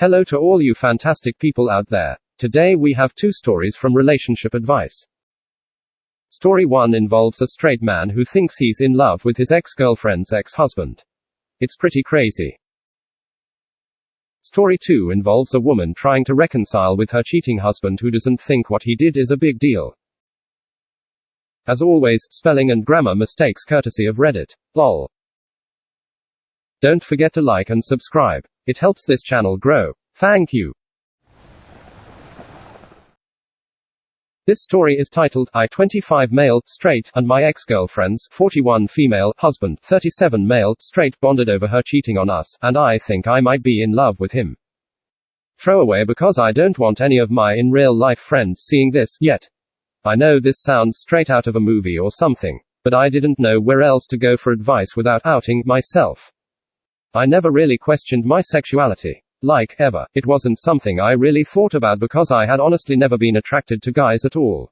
Hello to all you fantastic people out there. Today we have 2 stories from relationship advice. Story 1 involves a straight man who thinks he's in love with his ex-girlfriend's ex-husband. It's pretty crazy. Story 2 involves a woman trying to reconcile with her cheating husband who doesn't think what he did is a big deal. As always, spelling and grammar mistakes courtesy of Reddit. Lol. Don't forget to like and subscribe. It helps this channel grow. Thank you. This story is titled, I 25 male, straight, and my ex-girlfriend's 41 female, husband, 37 male, straight, bonded over her cheating on us, and I think I might be in love with him. Throwaway because I don't want any of my in real life friends seeing this, yet. I know this sounds straight out of a movie or something, but I didn't know where else to go for advice without outing myself. I never really questioned my sexuality. Like, ever. It wasn't something I really thought about because I had honestly never been attracted to guys at all.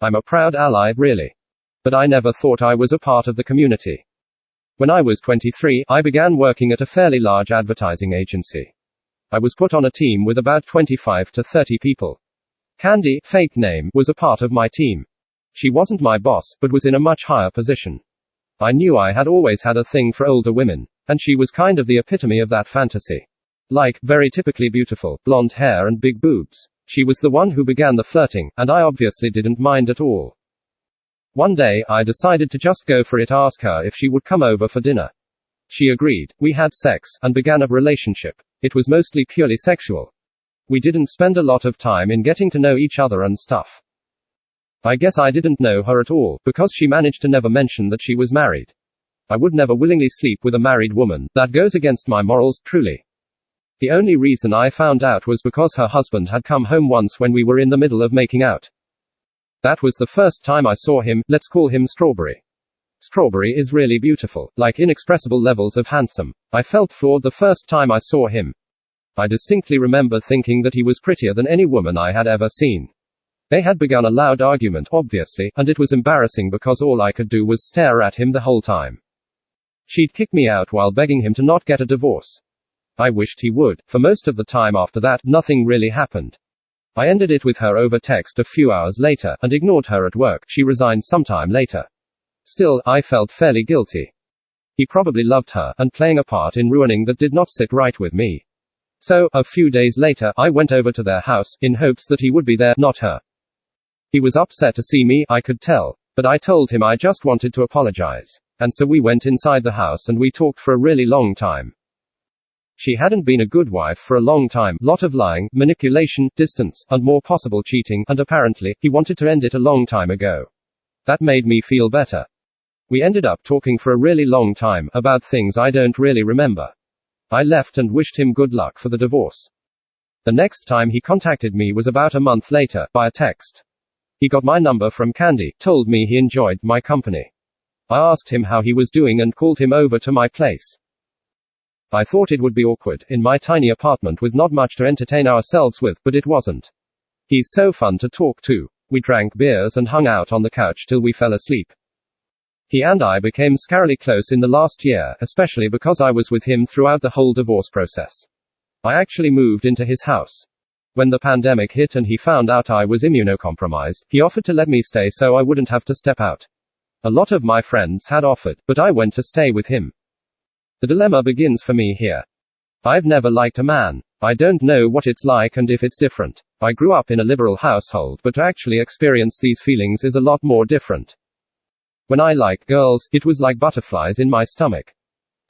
I'm a proud ally, really. But I never thought I was a part of the community. When I was 23, I began working at a fairly large advertising agency. I was put on a team with about 25 to 30 people. Candy, fake name, was a part of my team. She wasn't my boss, but was in a much higher position. I knew I had always had a thing for older women, and she was kind of the epitome of that fantasy. Like, very typically beautiful, blonde hair and big boobs. She was the one who began the flirting, and I obviously didn't mind at all. One day, I decided to just go for it, ask her if she would come over for dinner. She agreed, we had sex, and began a relationship. It was mostly purely sexual. We didn't spend a lot of time in getting to know each other and stuff. I guess I didn't know her at all, because she managed to never mention that she was married. I would never willingly sleep with a married woman, that goes against my morals, truly. The only reason I found out was because her husband had come home once when we were in the middle of making out. That was the first time I saw him. Let's call him Strawberry. Strawberry is really beautiful, like inexpressible levels of handsome. I felt floored the first time I saw him. I distinctly remember thinking that he was prettier than any woman I had ever seen. They had begun a loud argument, obviously, and it was embarrassing because all I could do was stare at him the whole time. She'd kick me out while begging him to not get a divorce. I wished he would. For most of the time after that, nothing really happened. I ended it with her over text a few hours later, and ignored her at work. She resigned sometime later. Still, I felt fairly guilty. He probably loved her, and playing a part in ruining that did not sit right with me. So, a few days later, I went over to their house, in hopes that he would be there, not her. He was upset to see me, I could tell. But I told him I just wanted to apologize. And so we went inside the house and we talked for a really long time. She hadn't been a good wife for a long time, lot of lying, manipulation, distance, and more possible cheating, and apparently, he wanted to end it a long time ago. That made me feel better. We ended up talking for a really long time, about things I don't really remember. I left and wished him good luck for the divorce. The next time he contacted me was about a month later, by a text. He got my number from Candy, told me he enjoyed my company. I asked him how he was doing and called him over to my place. I thought it would be awkward, in my tiny apartment with not much to entertain ourselves with, but it wasn't. He's so fun to talk to. We drank beers and hung out on the couch till we fell asleep. He and I became scarily close in the last year, especially because I was with him throughout the whole divorce process. I actually moved into his house. When the pandemic hit and he found out I was immunocompromised, he offered to let me stay so I wouldn't have to step out. A lot of my friends had offered, but I went to stay with him. The dilemma begins for me here. I've never liked a man. I don't know what it's like and if it's different. I grew up in a liberal household, but to actually experience these feelings is a lot more different. When I like girls, it was like butterflies in my stomach.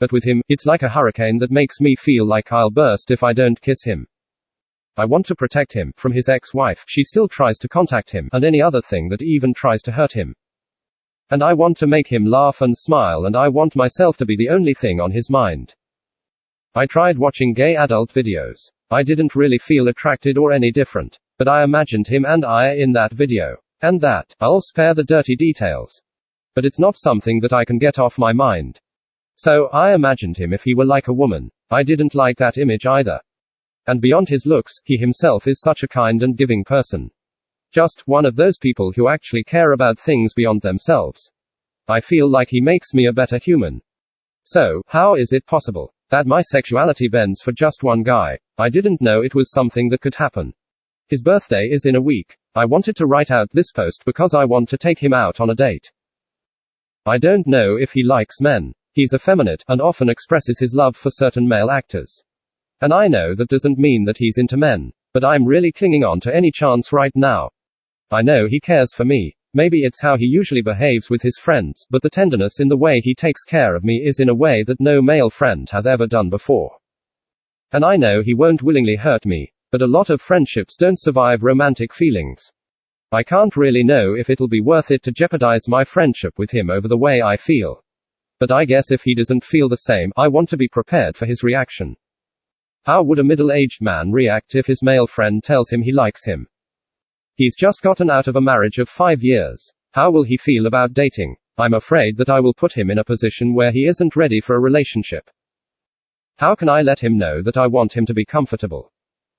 But with him, it's like a hurricane that makes me feel like I'll burst if I don't kiss him. I want to protect him from his ex-wife. She still tries to contact him, and any other thing that even tries to hurt him. And I want to make him laugh and smile, and I want myself to be the only thing on his mind. I tried watching gay adult videos. I didn't really feel attracted or any different. But I imagined him and I in that video. And that, I'll spare the dirty details. But it's not something that I can get off my mind. So, I imagined him if he were like a woman. I didn't like that image either. And beyond his looks, he himself is such a kind and giving person. Just one of those people who actually care about things beyond themselves. I feel like he makes me a better human. So, how is it possible That my sexuality bends for just one guy. I didn't know it was something that could happen. His birthday is in a week. I wanted to write out this post because I want to take him out on a date. I don't know if he likes men. He's effeminate, and often expresses his love for certain male actors. And I know that doesn't mean that he's into men. But I'm really clinging on to any chance right now. I know he cares for me. Maybe it's how he usually behaves with his friends, but the tenderness in the way he takes care of me is in a way that no male friend has ever done before. And I know he won't willingly hurt me, but a lot of friendships don't survive romantic feelings. I can't really know if it'll be worth it to jeopardize my friendship with him over the way I feel. But I guess if he doesn't feel the same, I want to be prepared for his reaction. How would a middle-aged man react if his male friend tells him he likes him? He's just gotten out of a marriage of 5 years. How will he feel about dating? I'm afraid that I will put him in a position where he isn't ready for a relationship. How can I let him know that I want him to be comfortable?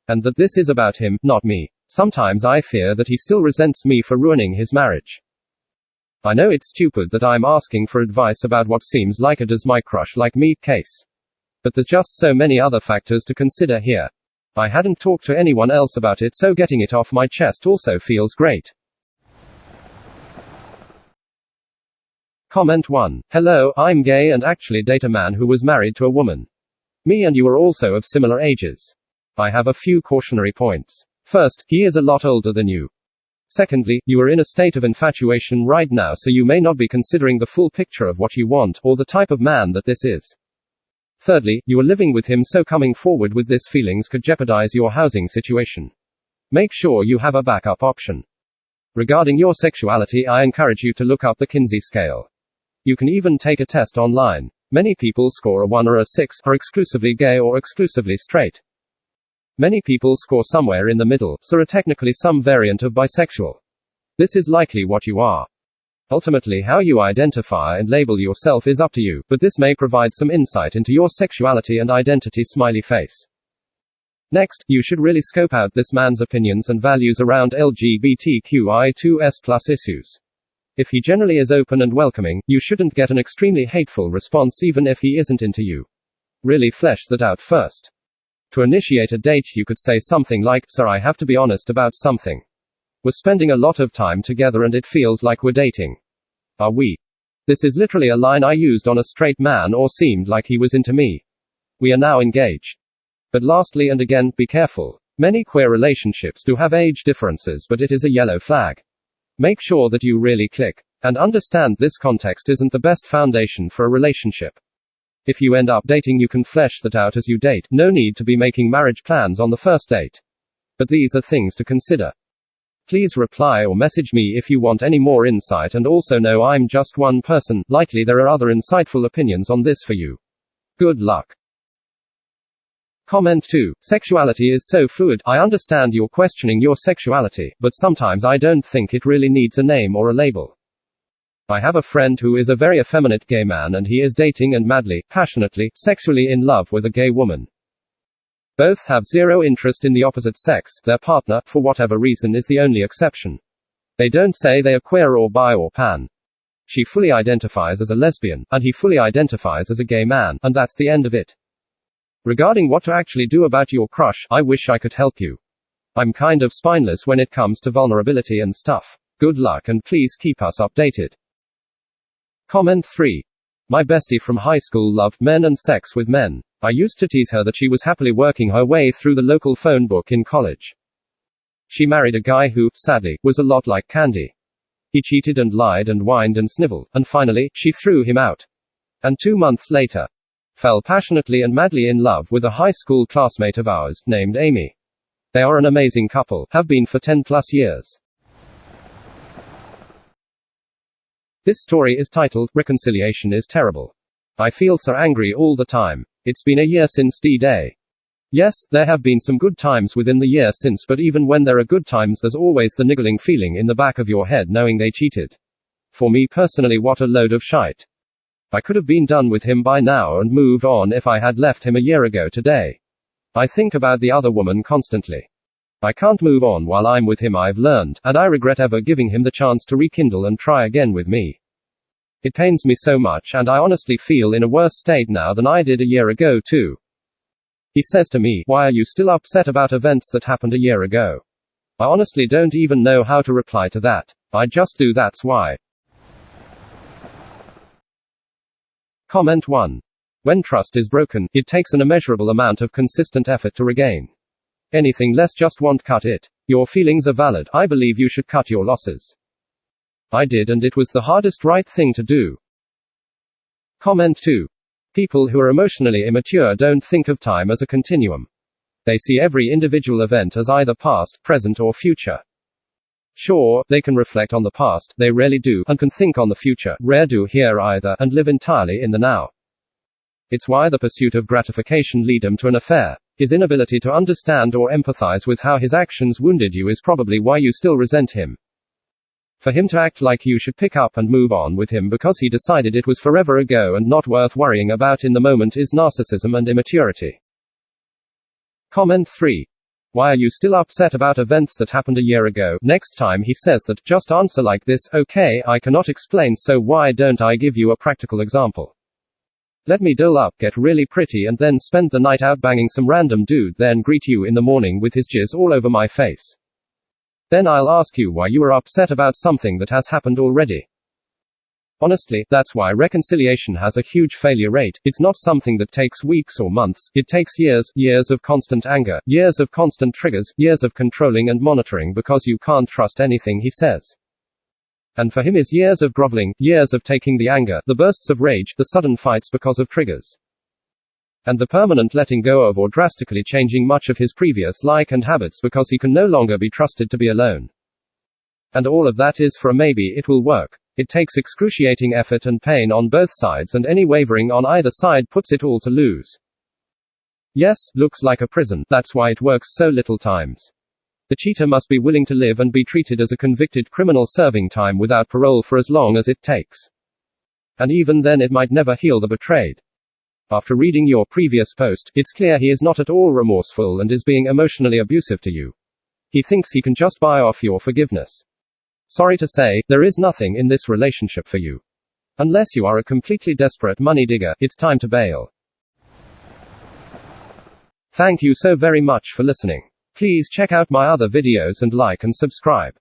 And that this is about him, not me. Sometimes I fear that he still resents me for ruining his marriage. I know it's stupid that I'm asking for advice about what seems like a does my crush like me case. But there's just so many other factors to consider here. I hadn't talked to anyone else about it, so getting it off my chest also feels great. Comment 1. Hello, I'm gay and actually date a man who was married to a woman. Me and you are also of similar ages. I have a few cautionary points. First, he is a lot older than you. Secondly, you are in a state of infatuation right now, so you may not be considering the full picture of what you want, or the type of man that this is. Thirdly, you are living with him, so coming forward with this feelings could jeopardize your housing situation. Make sure you have a backup option. Regarding your sexuality, I encourage you to look up the Kinsey scale. You can even take a test online. Many people score a 1 or a 6, are exclusively gay or exclusively straight. Many people score somewhere in the middle, so are technically some variant of bisexual. This is likely what you are. Ultimately, how you identify and label yourself is up to you, but this may provide some insight into your sexuality and identity. Smiley face. Next, you should really scope out this man's opinions and values around LGBTQI2S+ issues. If he generally is open and welcoming, you shouldn't get an extremely hateful response even if he isn't into you. Really flesh that out first. To initiate a date, you could say something like, "Sir, I have to be honest about something. We're spending a lot of time together and it feels like we're dating. Are we?" This is literally a line I used on a straight man or seemed like he was into me. We are now engaged. But lastly, and again, be careful. Many queer relationships do have age differences, but it is a yellow flag. Make sure that you really click. And understand this context isn't the best foundation for a relationship. If you end up dating, you can flesh that out as you date. No need to be making marriage plans on the first date. But these are things to consider. Please reply or message me if you want any more insight, and also know I'm just one person. Likely there are other insightful opinions on this for you. Good luck. Comment 2. Sexuality is so fluid. I understand you're questioning your sexuality, but sometimes I don't think it really needs a name or a label. I have a friend who is a very effeminate gay man, and he is dating and madly, passionately, sexually in love with a gay woman. Both have zero interest in the opposite sex. Their partner, for whatever reason, is the only exception. They don't say they are queer or bi or pan. She fully identifies as a lesbian, and he fully identifies as a gay man, and that's the end of it. Regarding what to actually do about your crush, I wish I could help you. I'm kind of spineless when it comes to vulnerability and stuff. Good luck, and please keep us updated. Comment 3. My bestie from high school loved men and sex with men. I used to tease her that she was happily working her way through the local phone book in college. She married a guy who, sadly, was a lot like Candy. He cheated and lied and whined and sniveled, and finally, she threw him out. And 2 months later, fell passionately and madly in love with a high school classmate of ours, named Amy. They are an amazing couple, have been for 10+ years. This story is titled, Reconciliation is Terrible. I feel so angry all the time. It's been a year since D-Day. Yes, there have been some good times within the year since, but even when there are good times, there's always the niggling feeling in the back of your head knowing they cheated. For me personally, what a load of shite. I could have been done with him by now and moved on if I had left him a year ago today. I think about the other woman constantly. I can't move on while I'm with him, I've learned, and I regret ever giving him the chance to rekindle and try again with me. It pains me so much, and I honestly feel in a worse state now than I did a year ago too. He says to me, why are you still upset about events that happened a year ago? I honestly don't even know how to reply to that. I just do, that's why. Comment 1. When trust is broken, it takes an immeasurable amount of consistent effort to regain. Anything less just won't cut it. Your feelings are valid. I believe you should cut your losses. I did, and it was the hardest right thing to do. Comment 2. People who are emotionally immature don't think of time as a continuum. They see every individual event as either past, present, or future. Sure, they can reflect on the past, they rarely do, and can think on the future, rare do here either, and live entirely in the now. It's why the pursuit of gratification lead him to an affair. His inability to understand or empathize with how his actions wounded you is probably why you still resent him. For him to act like you should pick up and move on with him because he decided it was forever ago and not worth worrying about in the moment is narcissism and immaturity. Comment 3. Why are you still upset about events that happened a year ago? Next time he says that, just answer like this, okay, I cannot explain, so why don't I give you a practical example? Let me doll up, get really pretty, and then spend the night out banging some random dude, then greet you in the morning with his jizz all over my face. Then I'll ask you why you are upset about something that has happened already. Honestly, that's why reconciliation has a huge failure rate. It's not something that takes weeks or months, it takes years, years of constant anger, years of constant triggers, years of controlling and monitoring because you can't trust anything he says. And for him is years of groveling, years of taking the anger, the bursts of rage, the sudden fights because of triggers. And the permanent letting go of or drastically changing much of his previous like and habits because he can no longer be trusted to be alone. And all of that is for a maybe it will work. It takes excruciating effort and pain on both sides, and any wavering on either side puts it all to lose. Yes, looks like a prison, that's why it works so little times. The cheater must be willing to live and be treated as a convicted criminal serving time without parole for as long as it takes. And even then it might never heal the betrayed. After reading your previous post, it's clear he is not at all remorseful and is being emotionally abusive to you. He thinks he can just buy off your forgiveness. Sorry to say, there is nothing in this relationship for you. Unless you are a completely desperate money digger, it's time to bail. Thank you so very much for listening. Please check out my other videos and like and subscribe.